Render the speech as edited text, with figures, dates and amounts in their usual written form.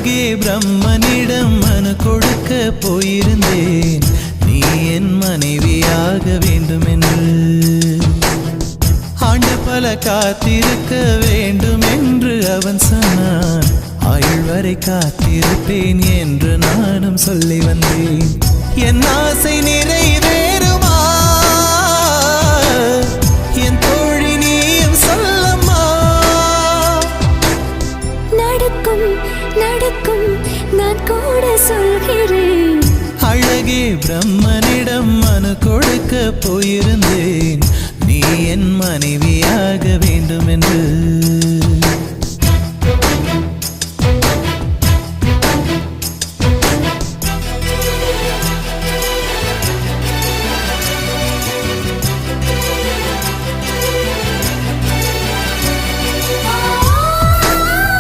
அழகே பிரம்மனிடம் மனு கொடுக்க போயிருந்தேன், நீ என் மனைவியாக வேண்டும் என்று. ஆண்டு பல காத்திருக்க வேண்டும் என்று அவன் சொன்னான், ஆயுள் வரை காத்திருப்பேன் என்று நானும் சொல்லி வந்தேன். என் ஆசை நிறைவேறுமா என் தோழி, நீயும் சொல்லம்மா. நடக்கும் நடக்கும் நான் கூட சொல்கிறேன். அழகே பிரம்மனிடம் மனு கொடுக்க போயிருந்தேன், நீ என் மனைவியாக வேண்டும் என்று.